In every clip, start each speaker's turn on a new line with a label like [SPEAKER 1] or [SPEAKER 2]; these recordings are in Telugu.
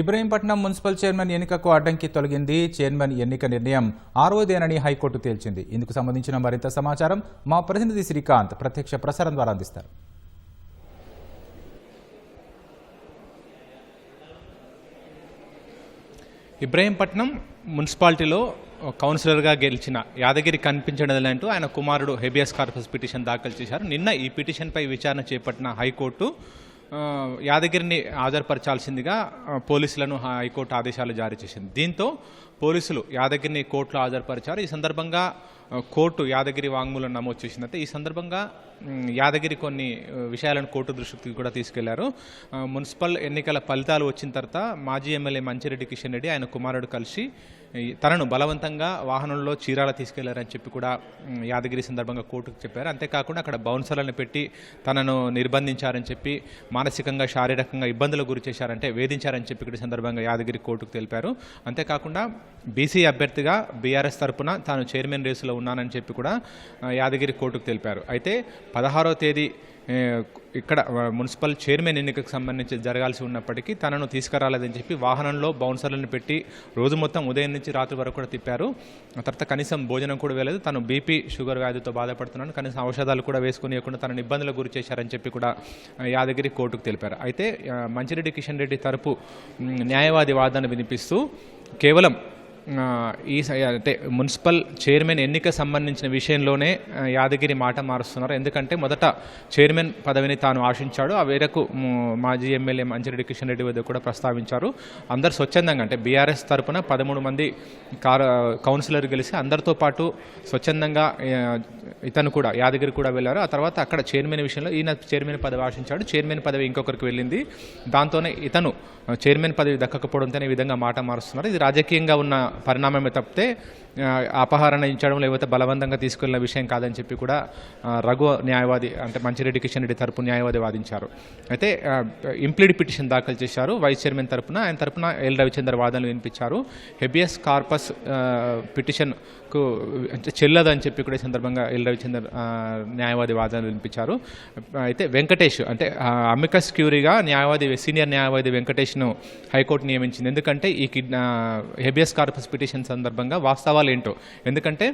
[SPEAKER 1] ఇబ్రహీంపట్నం మున్సిపల్ చైర్మన్ ఎన్నికకు అడ్డంకి తొలగింది. చైర్మన్ ఎన్నిక నిర్ణయం ఆరోదేనని హైకోర్టు తేల్చింది. ఇందుకు సంబంధించిన మరింత సమాచారం మా ప్రతినిధి శ్రీకాంత్ ప్రత్యక్ష ప్రసారం ద్వారా అందిస్తారు.
[SPEAKER 2] ఇబ్రహీంపట్నం మున్సిపాలిటీలో కౌన్సిలర్గా గెలిచిన యాదగిరి కనిపించడంటూ ఆయన కుమారుడు హెబియస్ కార్పస్ పిటిషన్ దాఖలు చేశారు. నిన్న ఈ పిటిషన్పై విచారణ చేపట్టిన హైకోర్టు యాదగిరిని హాజరుపరచాల్సిందిగా పోలీసులను హైకోర్టు ఆదేశాలు జారీ చేసింది. దీంతో పోలీసులు యాదగిరిని కోర్టులో హాజరుపరిచారు. ఈ సందర్భంగా కోర్టు యాదగిరి వాంగ్మూలం నమోదు చేసిందంటే ఈ సందర్భంగా యాదగిరి కొన్ని విషయాలను కోర్టు దృష్టికి కూడా తీసుకెళ్లారు. మున్సిపల్ ఎన్నికల ఫలితాలు వచ్చిన తర్వాత మాజీ ఎమ్మెల్యే మంచిరెడ్డి కిషన్ రెడ్డి ఆయన కుమారుడు కలిసి తనను బలవంతంగా వాహనంలో చీరాల తీసుకెళ్లారని చెప్పి కూడా యాదగిరి సందర్భంగా కోర్టుకు చెప్పారు. అంతేకాకుండా అక్కడ బౌన్సర్లను పెట్టి తనను నిర్బంధించారని చెప్పి మానసికంగా శారీరకంగా ఇబ్బందులకు గురి చేశారంటే వేధించారని చెప్పి కూడా సందర్భంగా యాదగిరి కోర్టుకు తెలిపారు. అంతేకాకుండా బీసీ అభ్యర్థిగా బీఆర్ఎస్ తరపున తాను చైర్మన్ రేసులో ఉన్నానని చెప్పి కూడా యాదగిరి కోర్టుకు తెలిపారు. అయితే 16వ తేదీ ఇక్కడ మున్సిపల్ చైర్మన్ ఎన్నికకు సంబంధించి జరగాల్సి ఉన్నప్పటికీ తనను తీసుకురాలేదని చెప్పి వాహనంలో బౌన్సర్లను పెట్టి రోజు మొత్తం ఉదయం నుంచి రాత్రి వరకు కూడా తిప్పారు. తర్వాత కనీసం భోజనం కూడా వేయలేదు. తను బీపీ షుగర్ వ్యాధితో బాధపడుతున్నాను, కనీసం ఔషధాలు కూడా వేసుకునియకుండా తనను ఇబ్బందులకు గురి చేశారని చెప్పి కూడా యాదగిరి కోర్టుకు తెలిపారు. అయితే మంచిరెడ్డి కిషన్ రెడ్డి తరపు న్యాయవాది వాదన వినిపిస్తూ కేవలం అంటే మున్సిపల్ చైర్మన్ ఎన్నిక సంబంధించిన విషయంలోనే యాదగిరి మాట మారుస్తున్నారు. ఎందుకంటే మొదట చైర్మన్ పదవిని తాను ఆశించాడు. ఆ వేరకు మాజీ ఎమ్మెల్యే మంచిరెడ్డి కిషన్ రెడ్డి వద్ద కూడా ప్రస్తావించారు. అందరు స్వచ్ఛందంగా అంటే బీఆర్ఎస్ తరపున 13 మంది కౌన్సిలర్ గెలిచి అందరితో పాటు స్వచ్ఛందంగా ఇతను కూడా యాదగిరి కూడా వెళ్ళారు. ఆ తర్వాత అక్కడ చైర్మన్ విషయంలో ఈయన చైర్మన్ పదవి ఆశించాడు. చైర్మన్ పదవి ఇంకొకరికి వెళ్ళింది. దాంతోనే ఇతను చైర్మన్ పదవి దక్కకపోవడంతోనే ఈ విధంగా మాట మారుస్తున్నారు. ఇది రాజకీయంగా ఉన్న పరిణామమే తప్పితే అపహరణ ఇచ్చడం లేకపోతే బలవంతంగా తీసుకెళ్లిన విషయం కాదని చెప్పి కూడా రఘు న్యాయవాది అంటే మంచిరెడ్డి కిషన్ రెడ్డి తరపు న్యాయవాది వాదించారు. అయితే ఇంప్లీడ్ పిటిషన్ దాఖలు చేశారు వైస్ చైర్మన్ తరపున. ఆయన తరపున ఎల్ రవిచంద్ర వాదనలు వినిపించారు. హెబియస్ కార్పస్ పిటిషన్కు అంటే చెల్లదని చెప్పి కూడా ఈ సందర్భంగా ఎల్ రవిచంద్ర న్యాయవాది వాదనలు వినిపించారు. అయితే వెంకటేష్ అంటే అమికస్ క్యూరీగా సీనియర్ న్యాయవాది వెంకటేష్ను హైకోర్టు నియమించింది. ఎందుకంటే ఈ హెబియస్ కార్పస్ పిటిషన్ సందర్భంగా వాస్తవాలు ఏంటో, ఎందుకంటే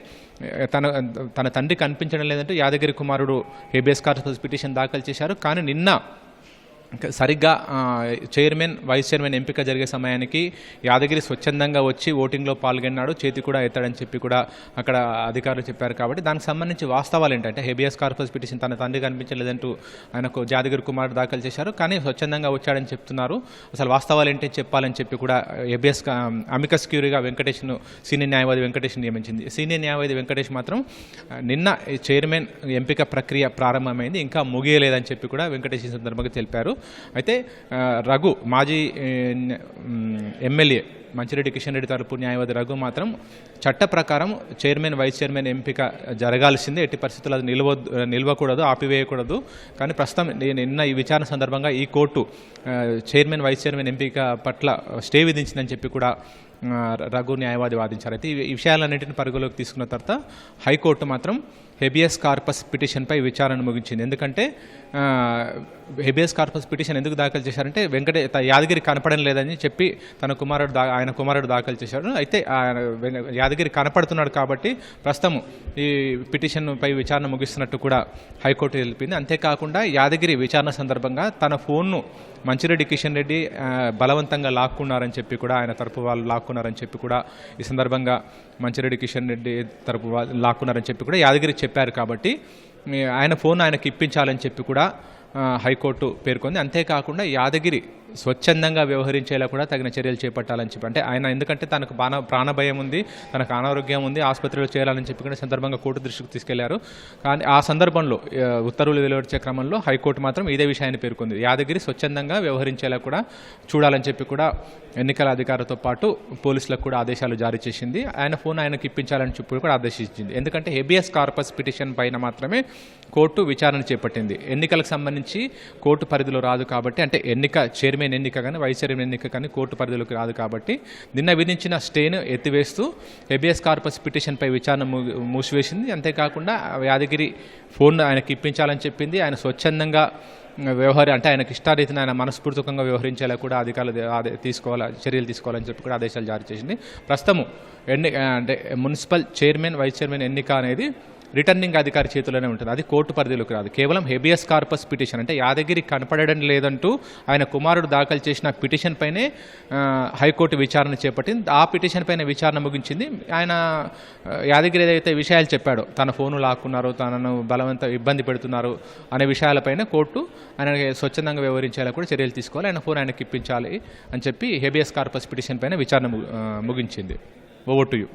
[SPEAKER 2] తన తండ్రి కనిపించడం లేదంటే యాదగిరి కుమారుడు హెబియస్ కార్పస్ పిటిషన్ దాఖలు చేశారు. కానీ నిన్న సరిగ్గా చైర్మన్ వైస్ చైర్మన్ ఎంపిక జరిగే సమయానికి యాదగిరి స్వచ్ఛందంగా వచ్చి ఓటింగ్లో పాల్గొన్నాడు, చేతి కూడా ఎత్తాడని చెప్పి కూడా అక్కడ అధికారులు చెప్పారు. కాబట్టి దానికి సంబంధించి వాస్తవాలు ఏంటంటే హెబియస్ కార్పస్ పిటిషన్ తన తండ్రి కనిపించలేదంటూ ఆయనకు యాదగిరి కుమారుడు దాఖలు చేశారు. కానీ స్వచ్ఛందంగా వచ్చాడని చెప్తున్నారు. అసలు వాస్తవాలు ఏంటి చెప్పాలని చెప్పి కూడా హెబియస్ అమికస్ క్యూరీగా వెంకటేష్ను సీనియర్ న్యాయవాది వెంకటేష్ నియమించింది. సీనియర్ న్యాయవాది వెంకటేష్ మాత్రం నిన్న చైర్మన్ ఎంపిక ప్రక్రియ ప్రారంభమైంది, ఇంకా ముగియలేదని చెప్పి కూడా వెంకటేష్ ఈ సందర్భంగా తెలిపారు. అయితే రఘు మాజీ ఎమ్మెల్యే మంచిరెడ్డి కిషన్ రెడ్డి తరపు న్యాయవాది రఘు మాత్రం చట్ట ప్రకారం చైర్మన్ వైస్ చైర్మన్ ఎంపిక జరగాల్సిందే, ఎట్టి పరిస్థితుల్లో అది నిలవకూడదు, ఆపివేయకూడదు. కానీ ప్రస్తుతం నిన్న ఈ విచారణ సందర్భంగా ఈ కోర్టు చైర్మన్ వైస్ చైర్మన్ ఎంపిక పట్ల స్టే విధించిందని చెప్పి కూడా రఘు న్యాయవాది వాదించారు. అయితే ఈ విషయాలన్నింటిని పరిగణలోకి తీసుకున్న తర్వాత హైకోర్టు మాత్రం హెబియస్ కార్పస్ పిటిషన్పై విచారణ ముగించింది. ఎందుకంటే హెబియస్ కార్పస్ పిటిషన్ ఎందుకు దాఖలు చేశారంటే యాదగిరి కనపడడం లేదని చెప్పి ఆయన కుమారుడు దాఖలు చేశారు. అయితే యాదగిరి కనపడుతున్నాడు కాబట్టి ప్రస్తుతం ఈ పిటిషన్పై విచారణ ముగిస్తున్నట్టు కూడా హైకోర్టు తెలిపింది. అంతేకాకుండా యాదగిరి విచారణ సందర్భంగా తన ఫోన్ను మంచిరెడ్డి కిషన్ రెడ్డి బలవంతంగా లాక్కున్నారని చెప్పి కూడా ఆయన తరపు వాళ్ళు లాక్కున్నారని చెప్పి కూడా ఈ సందర్భంగా మంచిరెడ్డి కిషన్ రెడ్డి తరపు వాళ్ళు లాక్కున్నారని చెప్పి కూడా యాదగిరి చెప్పారు. కాబట్టి ఆయన ఫోన్ ఆయనకి ఇప్పించాలని చెప్పి కూడా హైకోర్టు పేర్కొంది. అంతేకాకుండా యాదగిరి స్వచ్ఛందంగా వ్యవహరించేలా కూడా తగిన చర్యలు చేపట్టాలని చెప్పి అంటే ఆయన ఎందుకంటే తనకు ప్రాణభయం ఉంది, తనకు అనారోగ్యం ఉంది, ఆసుపత్రిలో చేయాలని చెప్పి కూడా సందర్భంగా కోర్టు దృష్టికి తీసుకెళ్లారు. కానీ ఆ సందర్భంలో ఉత్తర్వులు వెలువరించే క్రమంలో హైకోర్టు మాత్రం ఇదే విషయాన్ని పేర్కొంది. యాదగిరి స్వచ్ఛందంగా వ్యవహరించేలా కూడా చూడాలని చెప్పి కూడా ఎన్నికల అధికారులతో పాటు పోలీసులకు కూడా ఆదేశాలు జారీ చేసింది. ఆయన ఫోన్ ఆయనకు ఇప్పించాలని చెప్పి కూడా ఆదేశించింది. ఎందుకంటే హెబియస్ కార్పస్ పిటిషన్ పైన మాత్రమే కోర్టు విచారణ చేపట్టింది. ఎన్నికలకు సంబంధించి కోర్టు పరిధిలో రాదు కాబట్టి అంటే చైర్మన్ ఎన్నిక కానీ వైస్ చైర్మన్ ఎన్నిక కానీ కోర్టు పరిధిలోకి రాదు కాబట్టి నిన్న విధించిన స్టేను ఎత్తివేస్తూ హెబియస్ కార్పస్ పిటిషన్పై విచారణ మూసివేసింది. అంతేకాకుండా యాదగిరి ఫోన్ ఆయనకి ఇప్పించాలని చెప్పింది. ఆయన స్వచ్ఛందంగా అంటే ఆయనకి ఇష్టారీతిని ఆయన మనస్ఫూర్తికంగా వ్యవహరించేలా కూడా అధికారులు చర్యలు తీసుకోవాలని చెప్పి కూడా ఆదేశాలు జారీ చేసింది. ప్రస్తుతము అంటే మున్సిపల్ చైర్మన్ వైస్ చైర్మన్ ఎన్నిక అనేది రిటర్నింగ్ అధికారి చేతిలోనే ఉంటుంది. అది కోర్టు పరిధిలోకి రాదు. కేవలం హెబియస్ కార్పస్ పిటిషన్ అంటే యాదగిరి కనపడడం లేదంటూ ఆయన కుమారుడు దాఖలు చేసిన పిటిషన్ పైనే హైకోర్టు విచారణ చేపట్టింది. ఆ పిటిషన్ పైన విచారణ ముగించింది. ఆయన యాదగిరి ఏదైతే విషయాలు చెప్పాడో, తన ఫోను లాక్కున్నారు, తనను బలవంత ఇబ్బంది పెడుతున్నారు అనే విషయాలపైన కోర్టు ఆయన స్వచ్ఛందంగా వ్యవహరించేలా కూడా చర్యలు తీసుకోవాలి, ఆయన ఫోన్ ఆయనకి ఇప్పించాలి అని చెప్పి హెబియస్ కార్పస్ పిటిషన్ పైన విచారణ ముగించింది. Over to you.